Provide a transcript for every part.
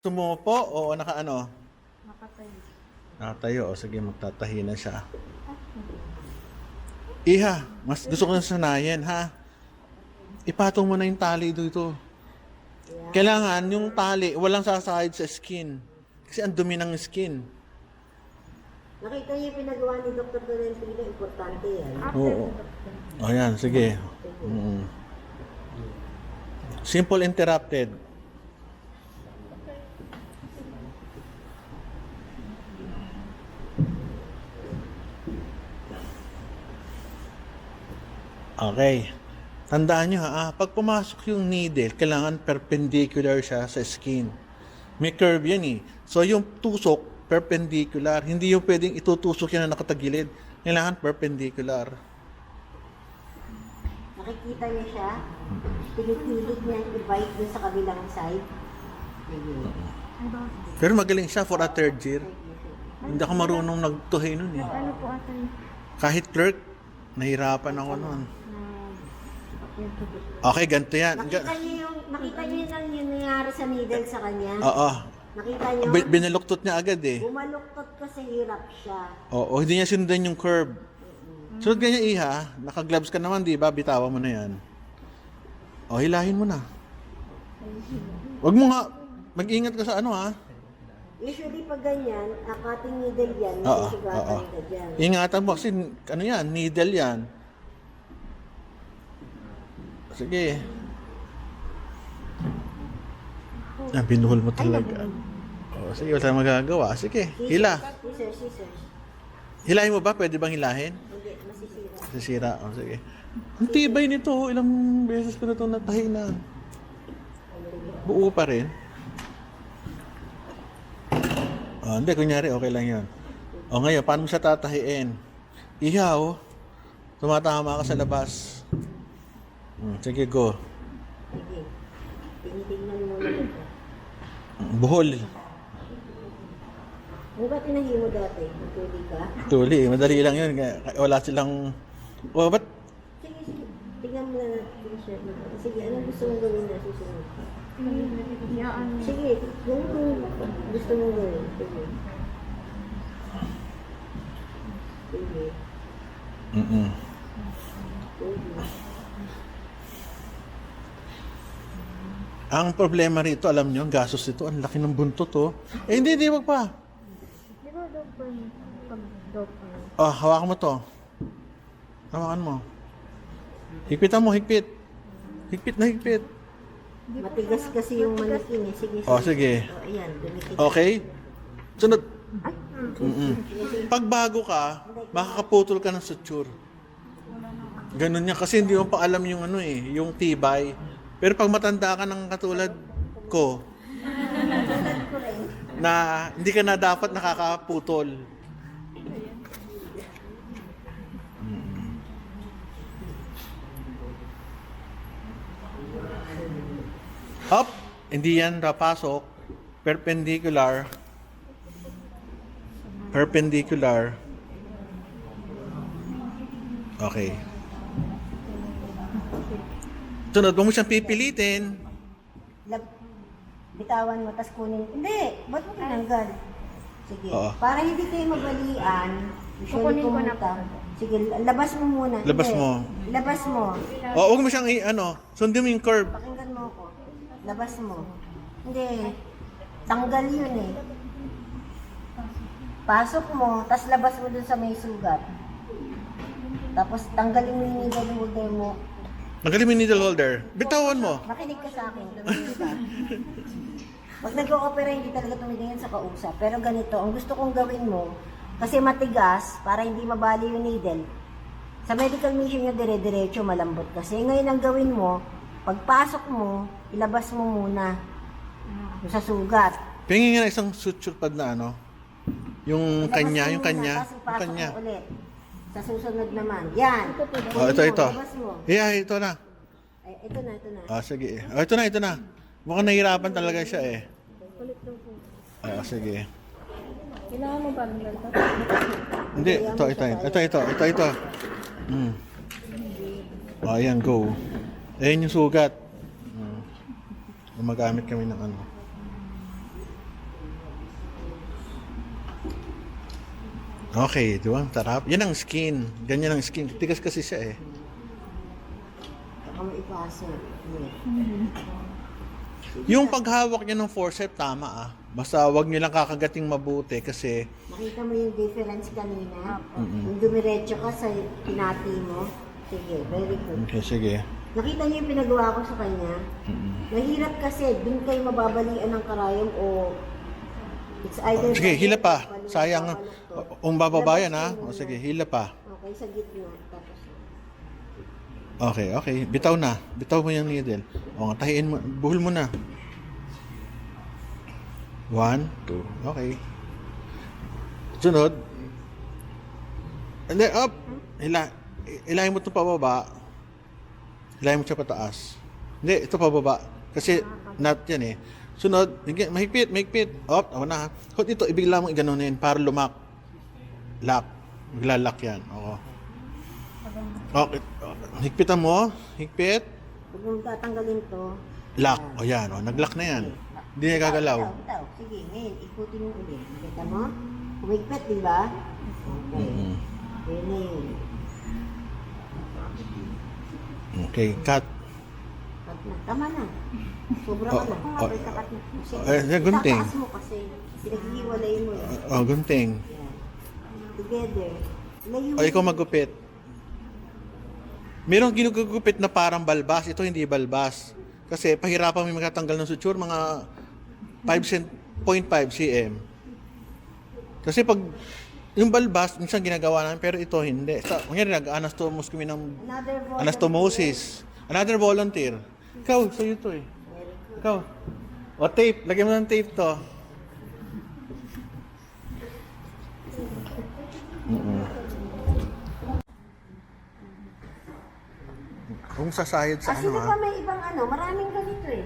Gusto mo po o nakaano? Nakatayo. Nakatayo. O sige, magtatahi na siya. Iha, mas gusto ko na sanayin, ha? Ipatong mo na yung tali dito. Kailangan yung tali, walang sasahid sa skin. Kasi ang dumi ng skin. Nakita niyo yung pinagawa ni Dr. Tolentino, importante yan. Oo. O yan, sige. Simple interrupted. Okay. Tandaan nyo ha, pag pumasok yung needle, kailangan perpendicular siya sa skin. May curve yan eh. So yung tusok, perpendicular. Hindi yung pwedeng itutusok yan na nakatagilid. Kailangan perpendicular. Nakikita niya siya, pinipilit niya i-bite dun sa kabilang side. Pero magaling siya for a third year. Hindi ako marunong nagtuhay nun eh. Ano po ata yun? Kahit clerk, nahirapan ako nun. Okay, ganito yan. Nakita niyo yung nangyari sa needle sa kanya? Oo. Nakita niyo? Binaluktot niya agad eh. Bumaluktot kasi hirap siya. Oo, hindi niya sundan yung curve. Sunod ganyan iha, naka-gloves ka naman, di ba? Bitawan mo na yan. O, hilahin mo na. Wag mo nga, mag-ingat ka sa ano ha. Usually pag ganyan, cutting needle yan, Oo, masisugatan ka dyan. Ingatan mo kasi ano yan, needle yan. Sige. Binuhol mo talaga. O, sige, wala tayong magagawa. Sige, hila. Scissors. Hilahin mo ba? Pwede bang hilahin? Hindi, masisira. Sisira. O, sige. Ang tibay nito. Ilang beses ko na itong natahi na. Buo pa rin. O, hindi. Kunyari, okay lang yun. O, ngayon, paano mo siya tatahiin? Ihaw. Tumatama ka sa labas. Sige, go. Sige. Tinitingnan mo na ito. Buhol. Ano ba tinahi mo dati? Natuli ka? Tuli. Madali lang yun. Wala silang... O, ba't? Sige. Tingnan mo na natin yung shirt mo. Sige, anong gusto mong gawin na susunod? Sige, yung gusto mong gawin. Sige. Sige. Sige. Ang problema rito, alam nyo, ang gastos ito, ang laki ng buntot, oh. Eh, hindi, wag pa. Di ba daw ba pag-doctor? Oh, hawakan mo to. Hawakan mo. Higpitan mo, higpit. Higpit na higpit. Matigas kasi yung manikin eh. Sige. Oh, sige. Oh, ayan, dumikit. Okay? Sunod. Pag bago ka, makakaputol ka ng suture. Ganun niya. Kasi hindi mo pa alam yung ano eh, yung tibay. Pero pag matanda ka ng katulad ko, na hindi ka na dapat nakakaputol. Up, hindi yan napasok. Perpendicular. Perpendicular. Okay. Sunod, huwag mo siyang pipilitin. Bitawan mo, tas kunin. Hindi, ba't mo tinanggal? Sige. Oo. Para hindi kayo mabalian, Kukunin ko na pumunta. Sige, labas mo muna. Labas Hindi. mo. Labas mo. O, huwag mo siyang sundin mo yung curve. Pakinggan mo ako. Labas mo. Hindi. Tanggal yun eh. Pasok mo, tas labas mo dun sa may sugat. Tapos tanggalin mo yung needle holder mo. Nagaling mo yung needle holder. Bitawan mo. Makinig ka sa akin. Tumingin ka. Pag nag-o-opera, hindi talaga tumingin sa kausap. Pero ganito, ang gusto kong gawin mo, kasi matigas, para hindi mabali yung needle. Sa medical mission nyo, dire-diretso, malambot. Kasi ngayon ang gawin mo, pagpasok mo, ilabas mo muna yung sa sugat. Pingin nga na isang suture pad na yung Ilabas kanya, mo yung muna, kanya, tapos yung ipasok kanya. mo ulit. Sa susunod naman. Yan. Oh, ito. Ilabas mo. Yeah, ito na. Ay, ito na. Ah, sige. Oh, ito na. Mukhang nahihirapan talaga siya eh. Ah, sige. Kailangan mo ba ng ganito? Hindi, ito. Oh, ayan, go. Ayan yung sugat. Gumagamit kami ng Okay, di ba? Sarap. Yan ang skin. Ganyan ang skin. Tigas kasi siya eh. Saka mo ipasa. Yung paghawak niya ng forceps, tama ah. Basta wag niyo lang kakagating mabuti kasi Nakita mo yung difference kanina? Yung dumiretso ka sa pinati mo. Sige, very good. okay, sige. Nakita niyo yung pinagawa ko sa kanya? Mahirap kasi, dun kayo mababalian ng karayom o it's either... Sige, hila pa. Sayang. Bababayan ha. O sige, hila pa. Okay, sa gitna. Tapos, Okay. Bitaw na. Bitaw mo yung needle. O, tahiin mo. Buhol mo na. 1, 2. Okay. Sunod. Hindi, up. Hilahin mo ito pababa. Hilahin mo siya pataas. Hindi, ito pababa. Kasi nut yan eh. Sunod. Mahigpit. Up. Awa na ha. Kung ito, ibigla mo iganunin para lumak. Lock. Maglalak yan. Oo. Okay. Higpitan mo. Higpit. huwag mong tatanggalin to. Lock. O yan. O, nag-lock na yan. Hindi na gagalaw. Bitaw. Sige, ngayon, ikutin mo ulit. Kita mo? Humigpit, di ba? Okay. Yun na yun. Okay. Cut. Cut na. Tama na. Sobra ka na. Kung abay ka cut na. Sige. Gunting. Tataas mo kasi. Pinaghiwalay mo eh. O, gunting. Yan. Together. Layo. O, ikaw magupit. Merong ginugupit na parang balbas. Ito hindi balbas. Kasi pahirapan mo magtatanggal ng suture, mga 0.5 cm. Kasi pag yung balbas, minsan ginagawa namin, pero ito hindi. Ngayon, nag-anastomos kami ng anastomosis. Another volunteer. Ikaw, sa'yo ito eh. Ikaw. O, tape. Lagyan mo ng tape to. Kung sasayad sa Sino ano pa ha. may ibang ano? Maraming ganito eh.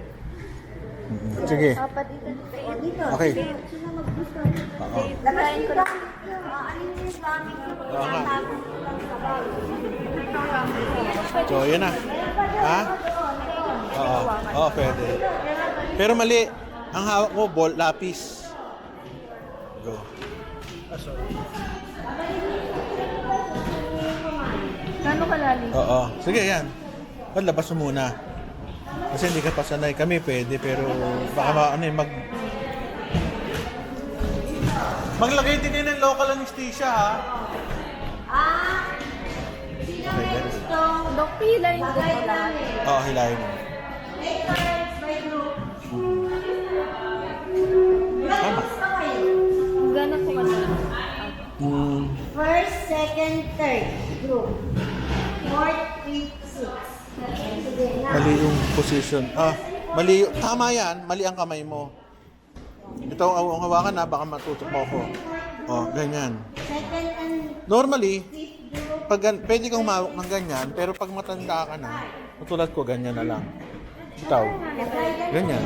Sige. Apat dito. O, dito. Okay. Sige, sino mag-gusto? Labas yung gamit nyo. Alin yung gamit nyo? Oo nga. Tatago ko lang sa bag. So, yun na. Ha? Oo. Oo, pwede. Pero mali. Ang hawak ko, lapis. Go. Gano'ng kalalim? Oo. Sige, yan. Labas mo muna. Kasi hindi ka pa sanay. Kami pwede, pero baka maglagay din kayo ng local anesthesia, ha? Sino may gusto? Dok, pila yung Bagay dito lang. namin. Oo, hilahin mo. Take turns by group. Ilang gusto kayo? Gano'n po kalalim? First, second, third group. Fourth, fifth, sixth. Sige, na. Mali yung position. Mali. Tama yan. Mali ang kamay mo. Ito ang hawakan na, baka matutok mo ako. Ganyan. Second and Normally, fifth group. pwede kang humawak ng ganyan, pero pag matanda ka na, tulad ko, ganyan na lang. Ikaw, ganyan.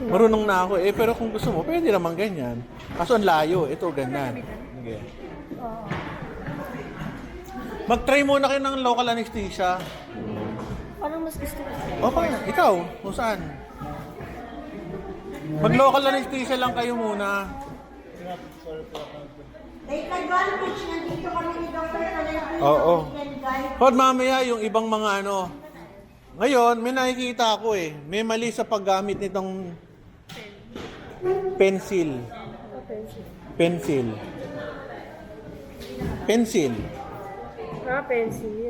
Marunong na ako pero kung gusto mo, pwede naman ganyan. Kaso ang layo, ito ganyan. Sige. Mag-try muna kayo ng local anesthesia. Parang mas gusto ko. Okay, ikaw, kung saan? Mag-local anesthesia lang kayo muna. Take advantage, nandito kami ni Dr. Valentino. Oo. We can guide. Pag mamaya yung ibang mga ano. Ngayon, may nakikita ako eh. May mali sa paggamit nitong pencil. Pencil. Pencil. Pencil.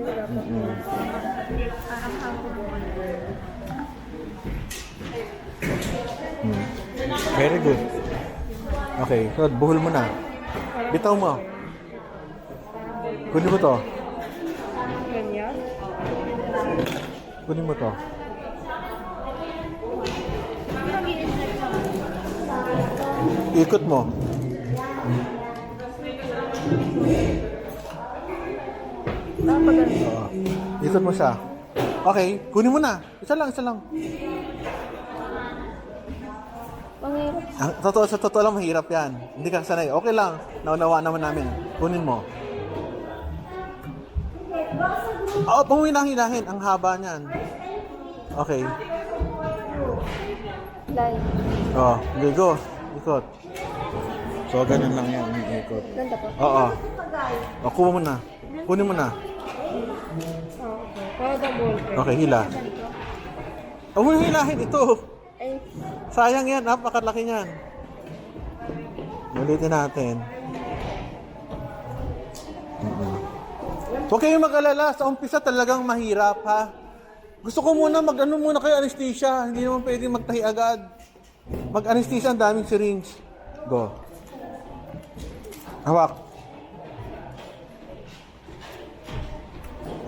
Very good. Okay, so buhol mo na. Bitaw mo. Kunin mo to. Ganyan? Kunin mo to. Ikot mo. Oo. Ikot mo siya. Okay, kunin mo na. Isa lang. Panghirap. Sa totoo lang mahirap yan. Hindi ka sanay. Okay lang. Naunawa naman namin. Kunin mo. Pumihinahin. Ang haba niyan. Okay. Line. Okay, go. Ikot. So, ganun lang yan, umiikot. Ganda po. Oo. O, kuha mo na. Kunin mo na. Oh, okay. Para the ball pen. Okay, hila. Ganito. Huwag mo na hilahin ito. Ay, Sayang yan, napakalaki niyan. Ulitin natin. Huwag kayong mag-alala. Sa umpisa talagang mahirap, ha? Gusto ko muna mag-ano muna kayo anesthesia. Hindi naman pwede magtahi agad. Mag-anesthesia, ang daming syringe. Go. Hawak.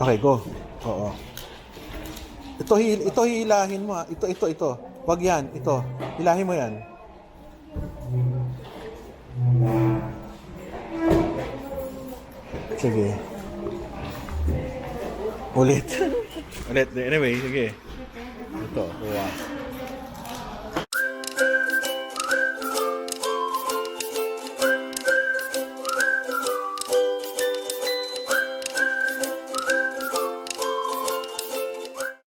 Okay, go. Oo. Ito hilahin mo, ha? Ito. Wag yan, ito. Hilahin mo yan. Sige. Ulit. Anyway, sige. Ito, kuha.